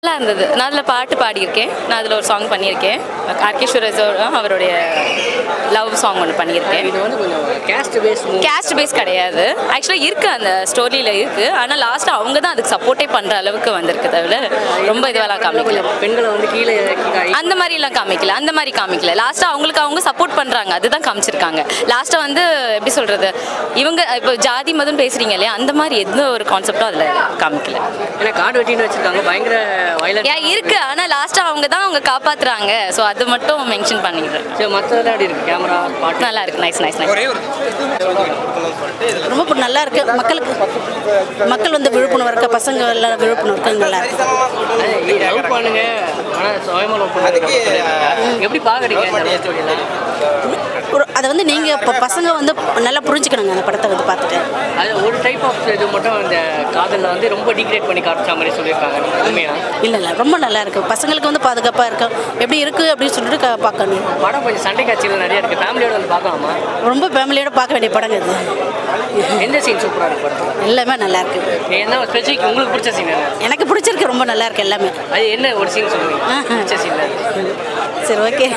நல்லா இருந்தது. நான் அதில் பாட்டு பாடியிருக்கேன். நான் அதில் ஒரு சாங் பண்ணியிருக்கேன். ஆர்கேஸ்வரஸோட அவருடைய லவ் சாங் ஒன்று பண்ணியிருக்கேன். இது வந்து கொஞ்சம் கேஸ்ட் பேஸ் கிடையாது. ஆக்சுவலாக இருக்குது, அந்த ஸ்டோரியில் இருக்குது. ஆனால் லாஸ்ட்டாக அவங்க தான் அதுக்கு சப்போர்ட்டே பண்ணுற அளவுக்கு வந்திருக்கு. தவிர ரொம்ப இதுவெல்லாம் காமிக்கல. பெண்களை வந்து கீழே அந்த மாதிரிலாம் காமிக்கல. லாஸ்ட்டாக அவங்களுக்கு அவங்க சப்போர்ட் பண்ணுறாங்க, அதுதான் காமிச்சிருக்காங்க. லாஸ்ட்டாக வந்து எப்படி சொல்கிறது, இவங்க இப்போ ஜாதி மதம் பேசுகிறீங்க இல்லையா, அந்த மாதிரி எந்த ஒரு கான்செப்டும் அதில் காமிக்கல. ஏன்னா கார்டு வெட்டின்னு வச்சுருக்காங்க, பயங்கர இருக்கு. ஆனால் லாஸ்ட்டாக அவங்க காப்பாற்றுறாங்க. ஸோ அது மட்டும் மென்ஷன் பண்ணிடுறேன். சரி, மற்றதெல்லாம் எப்படி இருக்குது? கேமரா பாட்டு நல்லா இருக்கு. நைஸ். ரொம்ப நல்லா இருக்கு. மக்கள் வந்து விழிப்புணர்வு இருக்க, பசங்க எல்லாம் விழிப்புணர்வு நல்லா இருக்கு. லவ் பண்ணுங்க, ஆனால் சுயமாக லவ் பண்ணுங்க. எப்படி பார்க்குறீங்க இந்த ஸ்டோரியில்? அதை வந்து நீங்கள் இப்போ பசங்க வந்து நல்லா புரிஞ்சுக்கணுங்க அந்த படத்தை வந்து பார்த்துட்டு. அது ஒரு டைப் ஆஃப் இது மட்டும் இந்த காதலில் வந்து ரொம்ப டிகிரேட் பண்ணி காட்டுற மாதிரி சொல்லியிருக்காங்க. உண்மையாக இல்லை ரொம்ப நல்லா இருக்கு. பசங்களுக்கு வந்து பாதுகாப்பாக இருக்கும், எப்படி இருக்குது அப்படின்னு சொல்லிட்டு பார்க்கணும். படம் கொஞ்சம் சண்டை காட்சிகள் நிறைய இருக்குது. ஃபேமிலியோட வந்து பார்க்கலாமா? ரொம்ப ஃபேமிலியோட பார்க்க வேண்டிய படங்க இது. எந்த சீன் சூப்பராக இருக்கு படம்? எல்லாமே நல்லா இருக்கு. என்ன ஸ்பெசிஃபிக் உங்களுக்கு பிடிச்ச சீன் என்ன? எனக்கு பிடிச்சிருக்கு, ரொம்ப நல்லா இருக்கு எல்லாமே. அது என்ன ஒரு சீன் சொல்லுவீங்க பிடிச்ச சீன்? சரி, ஓகே.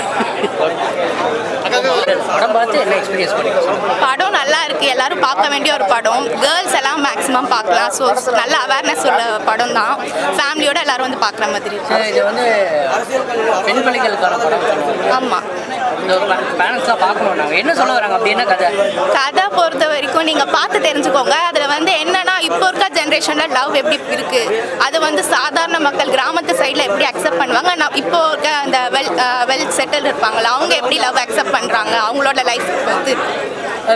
படம் பார்த்து என்ன எக்ஸ்பீரியன்ஸ் பண்ணிங்க? படம் நல்லா இருக்கு. எல்லாரும் பார்க்க வேண்டிய ஒரு படம். கேர்ள்ஸ் எல்லாம் மேக்ஸிமம் பார்க்கலாம். ஸோ நல்ல அவேர்னஸ் உள்ள படம் தான். ஃபேமிலியோட எல்லாரும் வந்து பார்க்குற மாதிரி. இது வந்து பெண் பிள்ளைகளுக்கான படம். ஆமாம், இந்த பேரண்ட்ஸ்லாம் பார்க்கணும். நாங்கள் என்ன சொல்ல வராங்க அப்படி? என்ன கதை பொறுத்த வரைக்கும் நீங்கள் பார்த்து தெரிஞ்சுக்கோங்க. அதில் வந்து என்னன்னா, இப்போ இருக்க ஜென்ரேஷனில் லவ் எப்படி இருக்குது, அது வந்து சாதாரண மக்கள் கிராமத்து சைடில் எப்படி அக்செப்ட் பண்ணுவாங்க, நான் இப்போ இருக்க அந்த வெல் செட்டில் இருப்பாங்களா, அவங்க எப்படி லவ் அக்செப்ட் பண்ணுறாங்க, அவங்களோட லைஃப் வந்து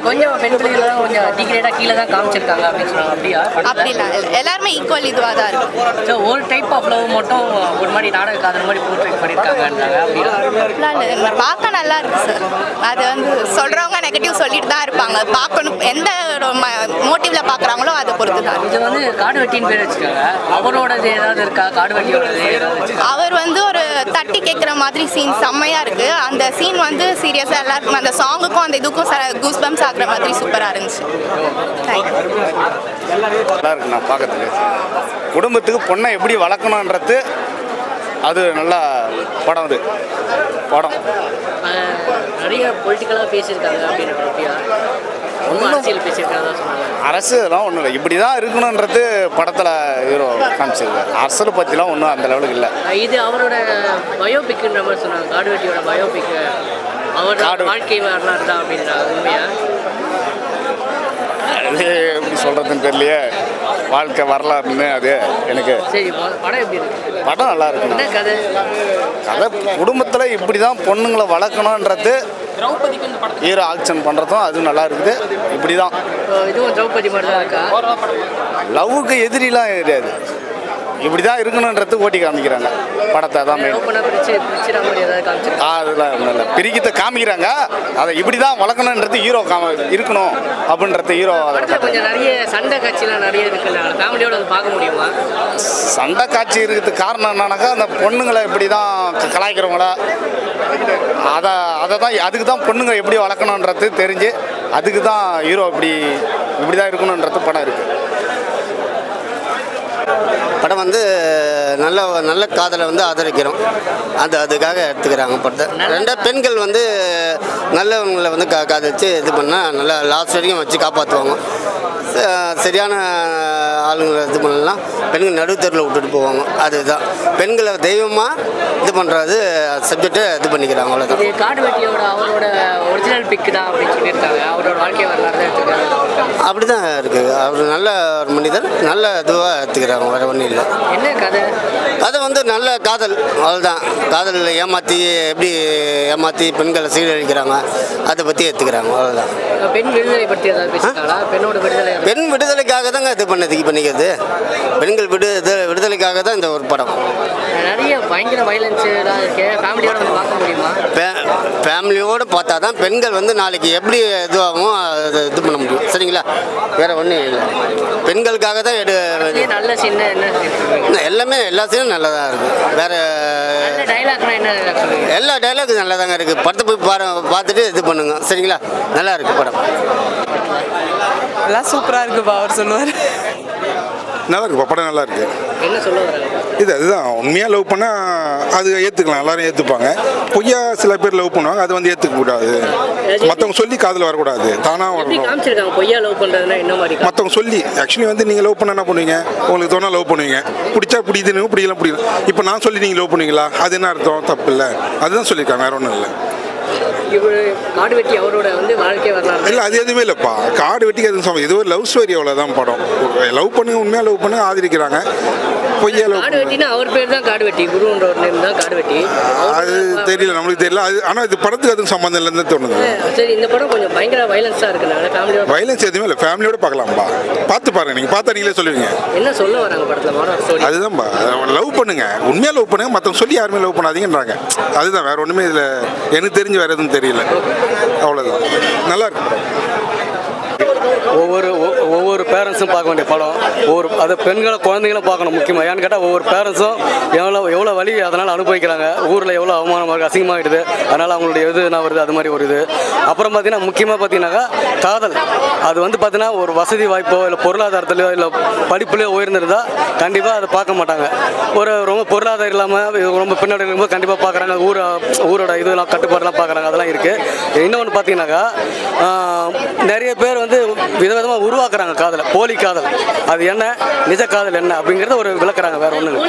கொஞ்சம் பெண் பிள்ளைகள்லாம் கொஞ்சம் டிகிரேடாக கீழே தான் காமிச்சிருக்காங்க அப்படின்னு சொன்னாங்க. அப்படியா? அப்படிலாம் இல்லை, எல்லாருமே ஈக்குவல் இதுவாக தான் இருக்கும். ஸோ ஒரு டைப் ஆஃப் லவ் மட்டும் ஒரு மாதிரி நாடக காதல் மாதிரி போர்ட்ரேட் பண்ணியிருக்காங்கன்றாங்க. அப்படிலாம் இல்லை, பார்க்க நல்லா இருக்கு சார். அது வந்து சொல்கிறவங்க நெகட்டிவ் சொல்லிட்டு தான் இருப்பாங்க. பார்க்கணும், எந்த மோட்டிவ்ல பார்க்குறாங்களோ அதை பொறுத்து தான். இது வந்து காடு வெட்டின்னு பேர் வச்சுருக்காங்க. அவரோடது ஏதாவது இருக்கா? காடு வெட்டியோடது ஏதாவது? அவர் வந்து ஒரு தட்டி கேட்குற மாதிரி சீன் செம்மையாக இருக்குது. அந்த சீன் வந்து சீரியஸாக எல்லாருக்கும் அந்த சாங்குக்கும் அந்த இதுக்கும் கூஸ் பம்ப்ஸ் ஆகுற மாதிரி சூப்பராக இருந்துச்சு. நல்லா இருக்கு. நான் பார்க்கறதுக்கு குடும்பத்துக்கு பொண்ணை எப்படி வளர்க்கணுன்றது அது நல்லா படம். அது படம் நிறைய பொலிட்டிக்கலாக பேசியிருக்காங்க அப்படின்னு. அப்படியா? ஒன்றும் அரசியல் பேசியிருக்காங்க சொன்னாங்க. அரசு இதெல்லாம் ஒன்றும் இல்லை, இப்படி தான் இருக்கணுன்றது படத்தில் ஹீரோ காமிச்சிருக்காரு. அரசு பற்றிலாம் ஒன்றும் அந்த லெவலுக்கு இல்லை. இது அவரோட பயோபிக்ன்ற மாதிரி சொன்னாங்க. காடு வெட்டியோட பயோபிக், அவரோட வாழ்க்கை வரலாறு தான் அப்படின்றாங்க. உண்மையா? அது எப்படி சொல்கிறதுன்னு தெரியலையே, வாழ்க்கை வரலாறுன்னு. அது எனக்கு சரி, படம் எப்படி இருக்கு? படம் நல்லா இருக்கு. என்ன கதை? கதை குடும்பத்தில் இப்படி தான் பொண்ணுங்களை வளர்க்கணுன்றது ஹீரோ ஆக்ஷன் பண்ணுறதும் அது நல்லா இருக்குது. இப்படி தான் இதுவும் திரௌபதி மாதிரி தான் இருக்கா? லவ்வுக்கு எதிரிலாம் கிடையாது, இப்படி தான் இருக்கணுன்றது ஓட்டி காமிக்கிறாங்க படத்தை. தான் அதெல்லாம் இல்லை, பிரிக்கத்தை காமிக்கிறாங்க. அதை இப்படி தான் வளர்க்கணுன்றது ஹீரோ இருக்கணும் அப்படின்றது ஹீரோ. கொஞ்சம் நிறைய சண்டை காட்சிலாம் நிறைய இருக்குல்ல, ஃபேமிலியோட அதை பார்க்க முடியுமா? சண்டை காட்சி இருக்கிறதுக்கு காரணம் என்னன்னாக்கா, அந்த பொண்ணுங்களை இப்படி தான் கலாய்க்கிறவங்கள அதை தான் அதுக்கு தான் பொண்ணுங்க எப்படி வளர்க்கணுன்றது தெரிஞ்சு அதுக்கு தான் ஹீரோ இப்படி தான் இருக்கணுன்றது படம் இருக்குது. படம் வந்து நல்ல காதலை வந்து ஆதரிக்கிறோம். அதுக்காக எடுத்துக்கிறாங்க படத்தை. ரெண்டாவது பெண்கள் வந்து நல்லவங்களை வந்து காதலிச்சு இது பண்ணால் நல்லா லாஸ்ட் வரைக்கும் வச்சு காப்பாற்றுவாங்க. சரியான ஆளுங்களை இது பண்ணலாம், பெண்கள் நடுத்தரில் விட்டுட்டு போவாங்க. அதுதான் பெண்களை தெய்வமாக இது பண்ணுறது சப்ஜெக்டை இது பண்ணிக்கிறாங்க. அவ்வளோதான். இது காடு வெட்டியோட அவரோட ஒரிஜினல் பிக் தான் அப்படின்னு சொல்லியிருக்காங்க. அவரோட வாழ்க்கை வரலாறு தான் எடுத்துக்கிறாங்க. அப்படி தான் இருக்குது. அவர் நல்ல ஒரு மனிதர், நல்ல இதுவாக எடுத்துக்கிறாங்க. வேறு ஒன்றும் இல்லை. என்ன கதை? கதை வந்து நல்ல காதல், அவ்வளோதான். காதலில் எப்படி ஏமாற்றி பெண்களை சீரழிக்கிறாங்க அதை பற்றி எடுத்துக்கிறாங்க. அவ்வளோதான். பெண் விடுதலை பற்றி ஏதாவது பேசுகிறாங்களா? பெண்ணோட விடுதலை, பெண் விடுதலைக்காக தாங்க இது பண்ணிக்கிறது. பெண்கள் விடுதலைக்காக தான் இந்த ஒரு படம். நிறைய பயங்கர வயலன்ஸ்லாம் இருக்கு. ஃபேமிலியோட வந்து பார்க்க முடியுமா? ஃபேமிலியோடு பார்த்தா தான் பெண்கள் வந்து நாளைக்கு எப்படி இதுவாகும் அதை இது பண்ண முடியும். சரிங்களா? வேறு ஒன்றும் இல்லை. பெண்களுக்காக தான் நல்ல சீன் என்ன? எல்லா சீனும் நல்லதாக இருக்குது. வேறு டைலாக்னா என்ன? எல்லா டைலாக்கும் நல்லா தாங்க இருக்குது. படத்தை போய் பார்த்துட்டு இது பண்ணுங்க. சரிங்களா? நல்லா இருக்குது படம். எல்லாம் சூப்பராக இருக்குப்பா அவர் சொல்லுவார். நல்லா இருக்குப்பா, படம் நல்லா இருக்குது. என்ன சொல்ல வராங்க? அதுதான் உண்மையாக லவ் பண்ணால் அது ஏற்றுக்கலாம், எல்லாரும் ஏற்றுப்பாங்க. பொய்யா சில பேர் லவ் பண்ணுவாங்க, அது வந்து ஏற்றுக்க கூடாது. மற்றவங்க சொல்லி காதில் வரக்கூடாது, தானாக வரணும். காமிச்சிருக்காங்க பொய்யா லவ் பண்ணுறதுனா என்ன மாதிரி? மற்றவங்க சொல்லி ஆக்சுவலி வந்து நீங்கள் லவ் பண்ண என்ன பண்ணுவீங்க, உங்களுக்கு தோணா லவ் பண்ணுவீங்க, பிடிச்சா பிடிக்குதுன்னு பிடிக்கலாம் பிடிக்கல. இப்போ நான் சொல்லி நீங்கள் லவ் பண்ணுவீங்களா, அது என்ன அர்த்தம்? தப்பு இல்லை, அதுதான் சொல்லியிருக்காங்க, வேற ஒன்றும் இல்லை. இவர் காடு வெட்டி அவரோட வந்து வாழ்க்கை வரலாறு இல்லை, அது எதுவுமே இல்லைப்பா. காடு வெட்டிக்கு எதுவும் சம்பந்தம், இது ஒரு லவ் ஸ்டோரி, அவ்வளோதான் படம். லவ் பண்ணுங்க, உண்மையாக லவ் பண்ணுங்க, ஆதரிக்கிறாங்க. பொய்யா லவ் காடு வெட்டினா அவர் பேர் தான் காடு வெட்டி, குருன்ற ஒரு நேம் தான் காடு வெட்டி. அது தெரியல, நம்மளுக்கு தெரியல. அது ஆனால் இது படத்துக்கு அதுவும் சம்மந்தம் இல்லைன்னு தோணுது. சரி, இந்த படம் கொஞ்சம் பயங்கர வயலன்ஸாக இருக்குனால ஃபேமிலியோட. வயலன்ஸ் எதுவுமே இல்லை, ஃபேமிலியோட பார்க்கலாம்ப்பா. பார்த்து பாருங்க, நீங்கள் பார்த்தா நீங்களே சொல்லுவீங்க என்ன சொல்ல வராங்க படத்தில் மாற ஸ்டோரி. அதுதான்ப்பா, லவ் பண்ணுங்க, உண்மையாக லவ் பண்ணுங்க, மற்றவங்க சொல்லி யாருமே லவ் பண்ணாதீங்கன்றாங்க. அதுதான், வேற ஒன்றுமே இதில் எனக்கு தெரிஞ்சு வேற எதுவும் தெரியல. அவ்வளோதான், நல்லா இருக்கு. ஒவ்வொரு பேரண்ட்ஸும் பார்க்க வேண்டிய படம். அது பெண்களை குழந்தைங்களும் பார்க்கணும் முக்கியமாக. ஏன்னு கேட்டால் ஒவ்வொரு பேரண்ட்ஸும் எவ்வளோ வலி அதனால் அனுபவிக்கிறாங்க. ஊரில் எவ்வளோ அவமானமாக இருக்குது, அசிங்கமாகிடுது, அதனால் அவங்களுடைய இது என்ன வருது, அது மாதிரி ஒரு இது. அப்புறம் பார்த்தீங்கன்னா முக்கியமாக பார்த்தீங்கன்னாக்கா காதல். அது வந்து பார்த்தீங்கன்னா ஒரு வசதி வாய்ப்போ இல்லை பொருளாதாரத்திலையோ இல்லை படிப்புலையோ உயர்ந்திருந்தால் கண்டிப்பாக அதை பார்க்க மாட்டாங்க. ரொம்ப பொருளாதாரம் இல்லாமல் ரொம்ப பின்னாடி இருக்கும்போது கண்டிப்பாக பார்க்குறாங்க. ஊரோட இதெல்லாம் கட்டுப்பாடெல்லாம் பார்க்குறாங்க, அதெல்லாம் இருக்குது. இன்னொன்று பார்த்தீங்கன்னாக்கா நிறைய பேர் வந்து விதவிதமாக உருவாக்குறாங்க காதலை, போலி காதல். அது என்ன, நிஜ காதல் என்ன அப்படிங்கிறத ஒரு விளக்குறாங்க, வேற ஒன்று.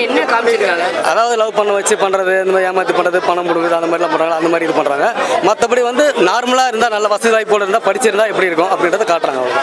என்ன காமிச்சிருக்காங்க? அதாவது லவ் பண்ண வச்சு பண்ணுறது, இந்த மாதிரி ஏமாற்றி பண்ணுறது, பணம் கொடுக்குறது, அந்த மாதிரிலாம் பண்ணுறாங்க. அந்த மாதிரி இது பண்ணுறாங்க. மற்றபடி வந்து நார்மலாக இருந்தால், நல்ல வசதி வாய்ப்போடு இருந்தால், படிச்சிருந்தா எப்படி இருக்கும் அப்படின்றத காட்டுறாங்க அவங்க.